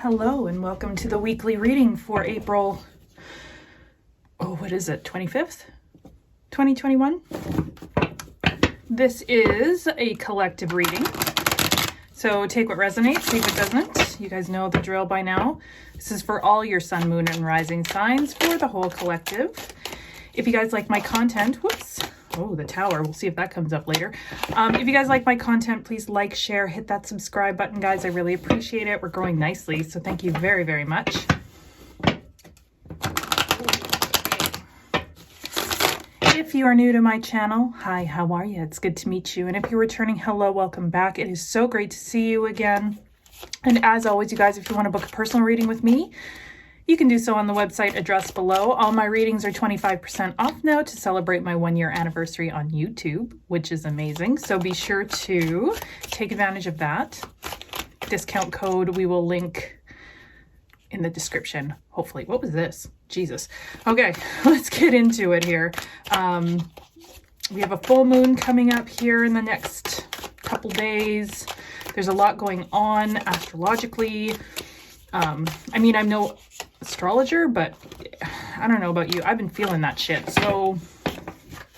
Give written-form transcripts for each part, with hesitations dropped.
Hello and welcome to the weekly reading for April, what is it, 25th, 2021? This is a collective reading, so take what resonates, take what doesn't. You guys know the drill by now. This is for all your sun, moon, and rising signs for the whole collective. If you guys like my content, the tower, we'll see if that comes up later. If you guys like my content, please like, share, hit that subscribe button, guys. I really appreciate it. We're growing nicely, so thank you very, very much. If you are new to my channel, hi, how are you? It's good to meet you. And if you're returning, hello, welcome back. It is so great to see you again. And as always, you guys, if you want to book a personal reading with me, you can do so on the website addressed below. All my readings are 25% off now to celebrate my 1-year anniversary on YouTube, which is amazing. So be sure to take advantage of that. Discount code we will link in the description, hopefully. What was this? Jesus. Okay, let's get into it here. We have a full moon coming up here in the next couple days. There's a lot going on astrologically. I'm no astrologer, but I don't know about you. I've been feeling that shit. So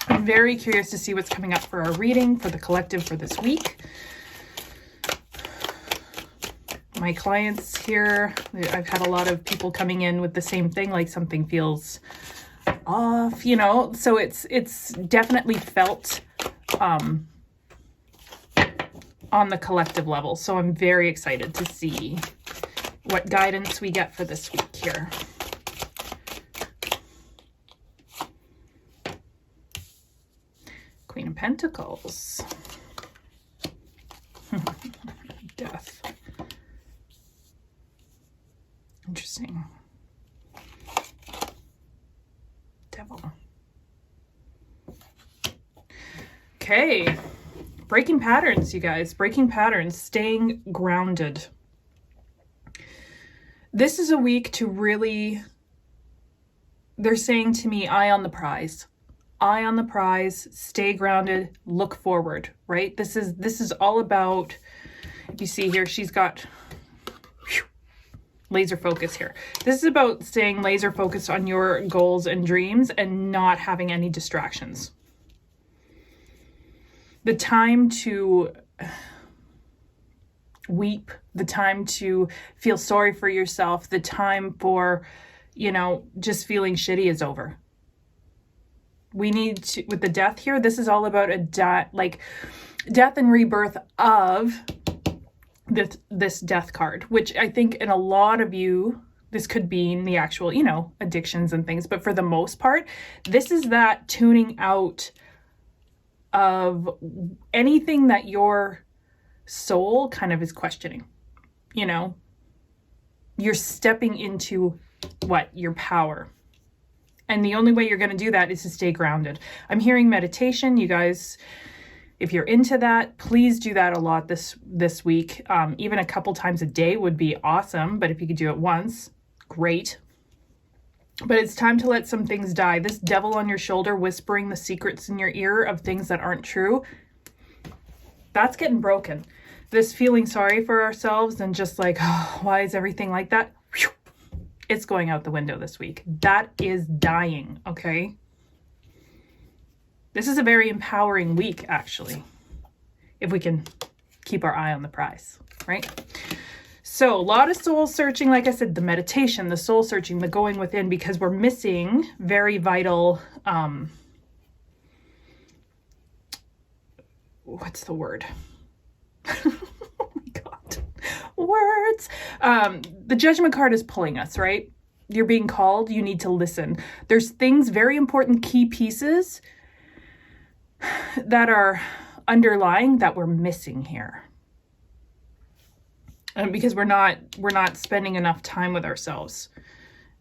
I'm very curious to see what's coming up for our reading for the collective for this week. My clients here, I've had a lot of people coming in with the same thing, like something feels off, so it's definitely felt on the collective level. So I'm very excited to see what guidance we get for this week here. Queen of Pentacles. Death. Interesting. Devil. Okay. Breaking patterns, you guys. Breaking patterns. Staying grounded. This is a week to really, they're saying to me, eye on the prize. Eye on the prize, stay grounded, look forward, right? This is all about, you see here, she's got laser focus here. This is about staying laser focused on your goals and dreams and not having any distractions. The time to weep, the time to feel sorry for yourself, the time for, just feeling shitty is over. We need to, with the death here, this is all about death and rebirth of this death card, which I think in a lot of you, this could be in the actual, addictions and things, but for the most part, this is that tuning out of anything that your soul kind of is questioning. You're stepping into your power. And the only way you're going to do that is to stay grounded. I'm hearing meditation. You guys, if you're into that, please do that a lot this week. Even a couple times a day would be awesome. But if you could do it once, great. But it's time to let some things die. This devil on your shoulder whispering the secrets in your ear of things that aren't true, that's getting broken. This feeling sorry for ourselves and just why is everything like that? It's going out the window this week. That is dying, okay? This is a very empowering week, actually, if we can keep our eye on the prize, right? So a lot of soul searching, like I said, the meditation, the soul searching, the going within, because we're missing very vital, what's the word? Oh my God. Words. The judgment card is pulling us, right? You're being called. You need to listen. There's things, very important key pieces that are underlying that we're missing here. Because we're not spending enough time with ourselves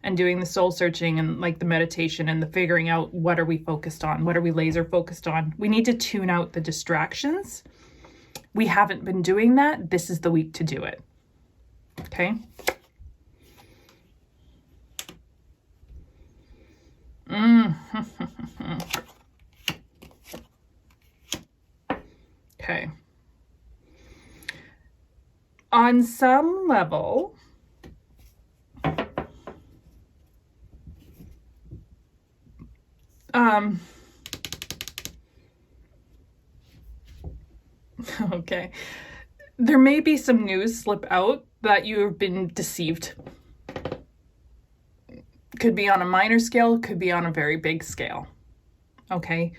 and doing the soul searching and the meditation and the figuring out what are we focused on? What are we laser focused on? We need to tune out the distractions. We haven't been doing that. This is the week to do it. Okay. Okay. On some level, Okay. There may be some news slip out that you've been deceived. Could be on a minor scale, could be on a very big scale. Okay.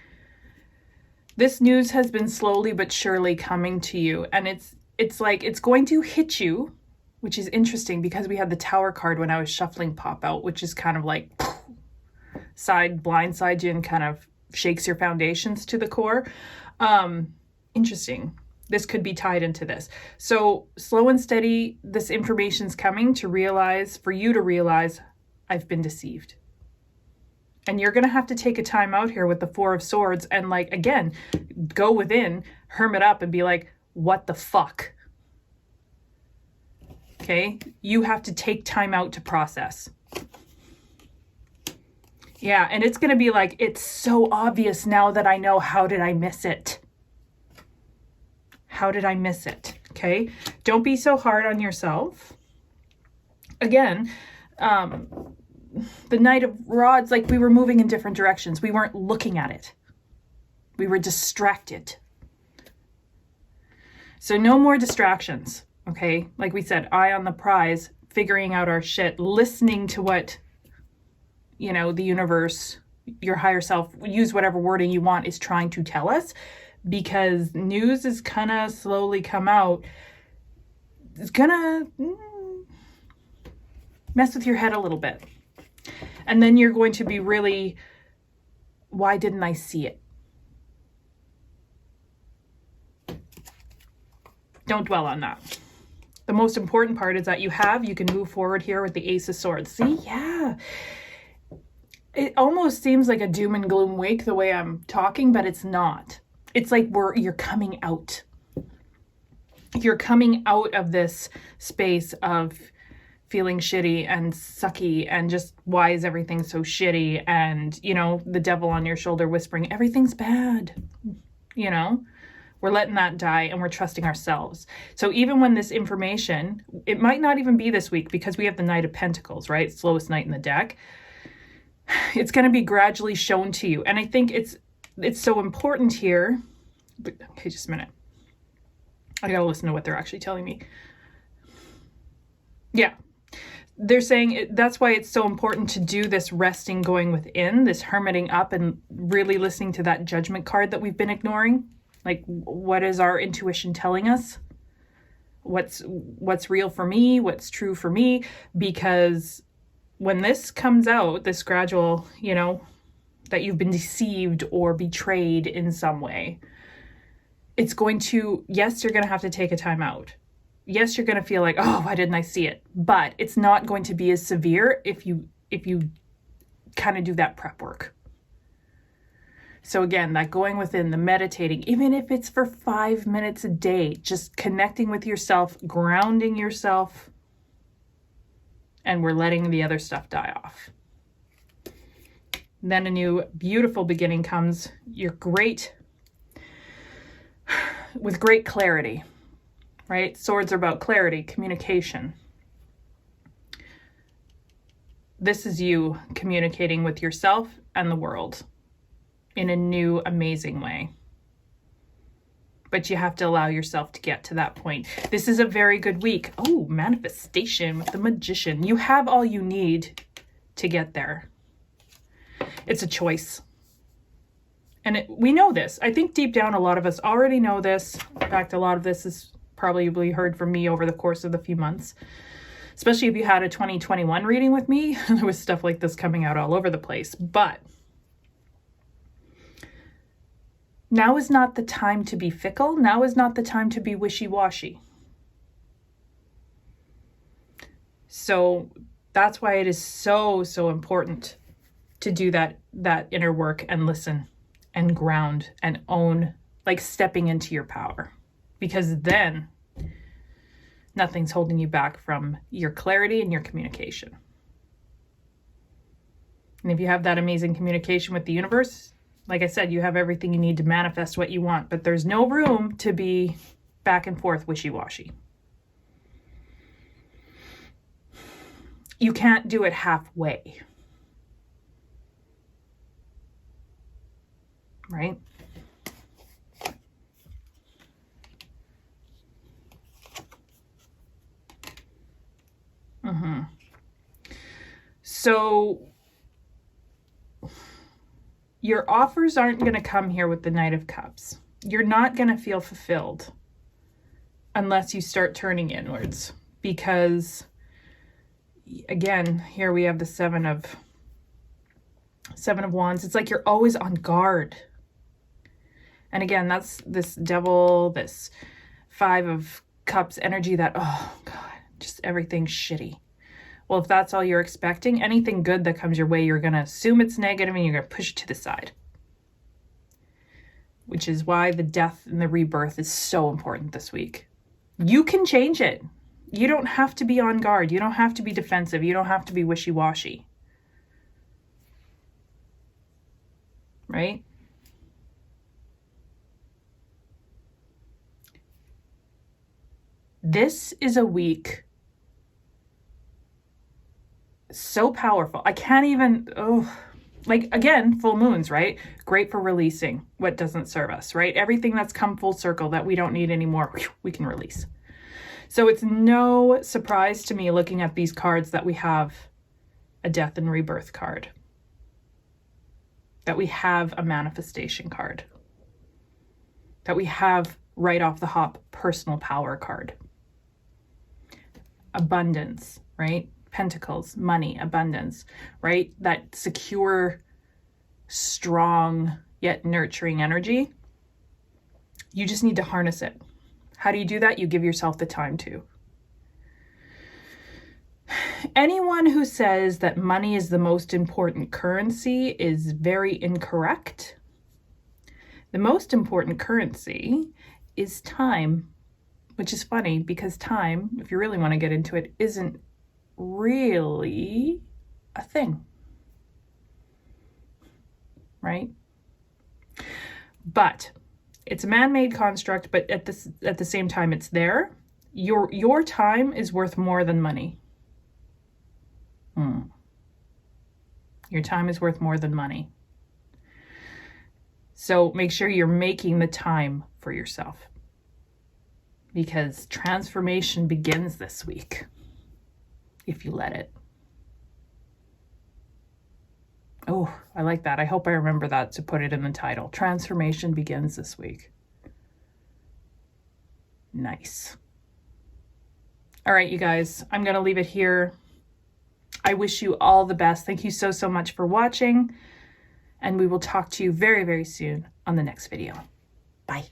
This news has been slowly but surely coming to you, and it's like it's going to hit you, which is interesting because we had the Tower card when I was shuffling pop out, which is kind of like blindsides you and kind of shakes your foundations to the core. Interesting. This could be tied into this. So slow and steady, this information's coming for you to realize, I've been deceived. And you're going to have to take a time out here with the Four of Swords and like, again, go within, hermit up and be like, what the fuck? Okay. You have to take time out to process. Yeah. And it's going to be like, it's so obvious now that I know, how did I miss it? How did I miss it? Okay. Don't be so hard on yourself. Again, the Knight of Rods, like we were moving in different directions. We weren't looking at it. We were distracted. So no more distractions. Okay. Like we said, eye on the prize, figuring out our shit, listening to what, the universe, your higher self, use whatever wording you want, is trying to tell us. Because news is kind of slowly come out. It's gonna mess with your head a little bit. And then you're going to be really, why didn't I see it? Don't dwell on that. The most important part is that you can move forward here with the Ace of Swords. See? Yeah. It almost seems like a doom and gloom week the way I'm talking, but it's not. It's like you're coming out. You're coming out of this space of feeling shitty and sucky and just, why is everything so shitty? And, the devil on your shoulder whispering, everything's bad. We're letting that die and we're trusting ourselves. So even when this information, it might not even be this week because we have the Knight of Pentacles, right? Slowest knight in the deck. It's going to be gradually shown to you. And I think it's so important here. But, okay, just a minute. I got to listen to what they're actually telling me. Yeah. They're saying that's why it's so important to do this resting, going within, this hermiting up and really listening to that Judgment card that we've been ignoring. Like, what is our intuition telling us? What's real for me? What's true for me? Because when this comes out, this gradual, that you've been deceived or betrayed in some way, it's going to, yes, you're going to have to take a time out. Yes, you're going to feel like, oh, why didn't I see it? But it's not going to be as severe if you kind of do that prep work. So again, that going within, the meditating, even if it's for 5 minutes a day, just connecting with yourself, grounding yourself, and we're letting the other stuff die off. Then a new beautiful beginning comes. You're great with great clarity, right? Swords are about clarity, communication. This is you communicating with yourself and the world in a new, amazing way. But you have to allow yourself to get to that point. This is a very good week. Oh, manifestation with the Magician. You have all you need to get there. It's a choice. And we know this. I think deep down, a lot of us already know this. In fact, a lot of this is probably heard from me over the course of the few months. Especially if you had a 2021 reading with me. There was stuff like this coming out all over the place. But now is not the time to be fickle. Now is not the time to be wishy-washy. So that's why it is so, so important to do that inner work and listen and ground and own, like stepping into your power. Because then nothing's holding you back from your clarity and your communication. And if you have that amazing communication with the universe, like I said, you have everything you need to manifest what you want, but there's no room to be back and forth wishy-washy. You can't do it halfway. right? So your offers aren't going to come here with the Knight of Cups. You're not going to feel fulfilled unless you start turning inwards, because again, here we have the Seven of Wands. It's like you're always on guard. And again, that's this Devil, this Five of Cups energy that, oh God, just everything's shitty. Well, if that's all you're expecting, anything good that comes your way, you're going to assume it's negative and you're going to push it to the side. Which is why the death and the rebirth is so important this week. You can change it. You don't have to be on guard. You don't have to be defensive. You don't have to be wishy-washy. Right? This is a week so powerful. I can't even, like, again, full moons, right? Great for releasing what doesn't serve us, right? Everything that's come full circle that we don't need anymore, we can release. So it's no surprise to me looking at these cards that we have a death and rebirth card, that we have a manifestation card, that we have right off the hop personal power card, abundance, right? Pentacles, money, abundance, right? That secure, strong, yet nurturing energy. You just need to harness it. How do you do that? You give yourself the time to. Anyone who says that money is the most important currency is very incorrect. The most important currency is time, which is funny because time, if you really want to get into it, isn't really a thing, right? But it's a man-made construct, but at the same time it's there. Your time is worth more than money. Your time is worth more than money. So make sure you're making the time for yourself, because transformation begins this week. If you let it. Oh, I like that. I hope I remember that to put it in the title. Transformation begins this week. Nice. All right, you guys, I'm going to leave it here. I wish you all the best. Thank you so much for watching. And we will talk to you very, very soon on the next video. Bye.